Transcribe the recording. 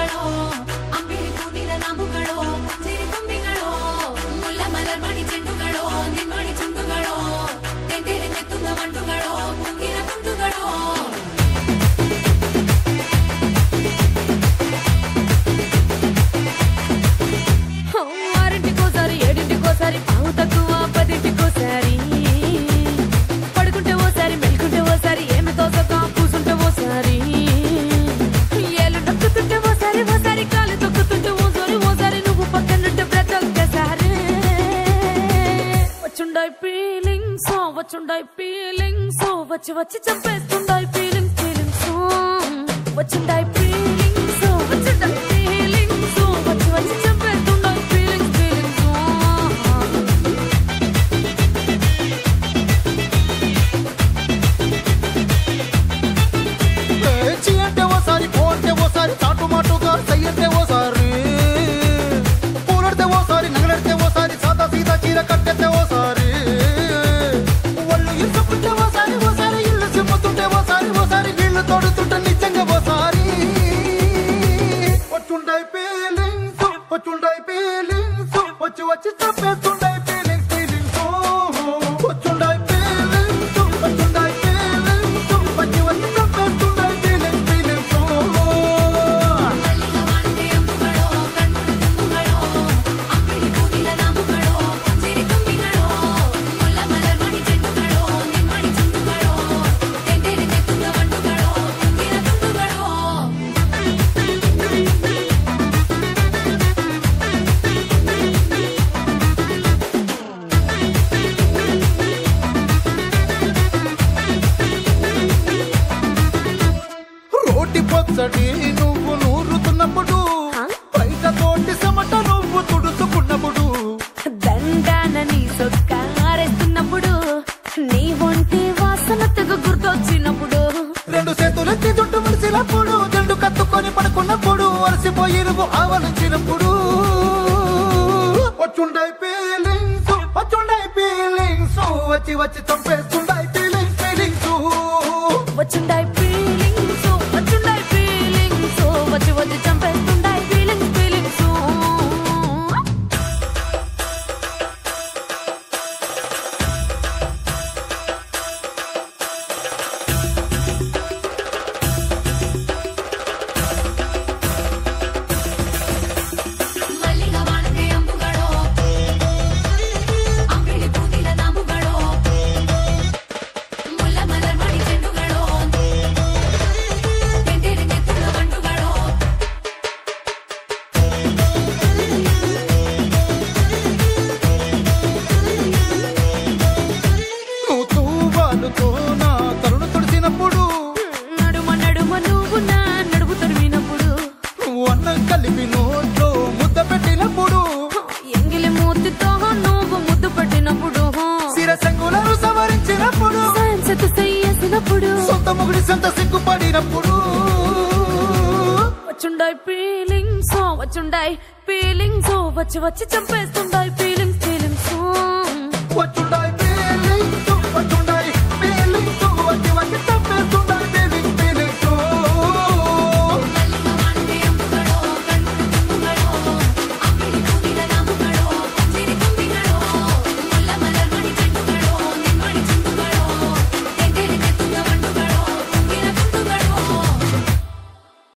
ಚೆಂಡುಗಳೋ ಅಂಬಿಳಿ ಹೂವಿನ ನಾಮುಗಳೋ ಮುಂಜಿರಿ ತುಂಬಿಗಳೋ ಮುಲ್ಲ ಮಲರ್ಮಣಿ ಚೆಂಡುಗಳೋ ನಿನ್ಮಣಿ ಚುಂಡುಗಳೋ ತೆಂಡೆರೆ ತೆತ್ತುಂಗ ಮಂಡುಗಳೋ ಮುಂಗಿನ ಗುಂಡುಗಳೋ ఆరింటికోసారి ఏడింటికోసారి పావు తక్కువ పదింటికోసారి పడుకుంటే ఓసారి మెలుకుంటే ఓసారి ఏమి తోసక కూసుంటే ఓసారి ఏళ్ళు నొక్కుతుంటే ఓసారి ఓసారి కాలు తొక్కుతుంటే ఓసారి ఓసారి నువ్వు పక్కనుంటే బ్రతొక్కసారి వచ్చుండాయి ఫీలింగ్స్ వచ్చి వచ్చి చంపేస్తుండాయి ఫీలింగ్స్ వచ్చుండాయి ఫీలింగ్స్ వచ్చుండాయి ఫీలింగ్స్ వచ్చి వచ్చి చంపేస్తుండాయి ఫీలింగ్స్ అంటే ఓసారి పోంటే ఓసారి చాటు మాటుగా సయ్యంటే ఓసారి పూలడితే ఓసారి నగలడితే ఓసారి సాదా సీదా చీర కట్టెతే ఓసారి ఒళ్ళు ఇసుకుంటే ఓసారి ఓసారి ఇల్లు సిమ్ముతుంటే ఓసారి ఓసారి నీళ్లు తోడుతుంటే నిజంగా ఓసారి వచ్చుండాయి ఫీలింగ్స్ వచ్చి వచ్చి చంపేస్తుండాయి ఫీలింగ్స్ వచ్చుండాయి ఫీలింగ్స్ వచ్చి వచ్చి చంపేస్తుండాయి ఫీలింగ్స్ రోటి పొచ్చడి నువ్వు నూరుతున్నప్పుడు బయట తోటి సమట నువ్వు తుడుచుకున్నప్పుడు దండాన నీ సొక్కారేస్తున్నప్పుడు నీ ఒంటి వాసన తెగ గుర్తొచ్చినప్పుడు రెండు చేతులెత్తి జుట్టు ముడిసినప్పుడు జండు కత్తుకొని పడుకున్నప్పుడు అలసిపోయి నువ్వు ఆవలించినప్పుడు వచ్చుండాయి ఫీలింగ్స్ వచ్చి వచ్చి చంపేస్తుండాయి ఫీలింగ్స్ వచ్చుండాయి ఫీలింగ్స్ వచ్చి వచ్చి చంపేస్తుండాయి ఫీలింగ్స్ మల్లిగా వానకే అంబుಗಳೋ అంబిಳಿ పూదిల నాముಗಳೋ ముల్ల మలర్మణి చెండుಗಳೋ తెండేరి నెత్తుల మండుಗಳೋ నువ్వు తూవాలుతో నా తరుణ తుడిసినప్పుడు నడుమ నడుమ నువ్వు నా నడుము తరిమినప్పుడు నువ్వు అన్నం కలిపి నోట్లో ముద్ద పెట్టినప్పుడు ఎంగిలి మూతితో నువ్వు ముద్దు పెట్టినప్పుడు శిరసంగులను సవరించినప్పుడు సైన్సెత్తు చెయ్యేసినప్పుడు సొంత ముగుడి సొంత సిగ్గుపడినప్పుడు వచ్చుండాయి ఫీలింగ్స్ వచ్చి వచ్చి చంపేస్తుండాయి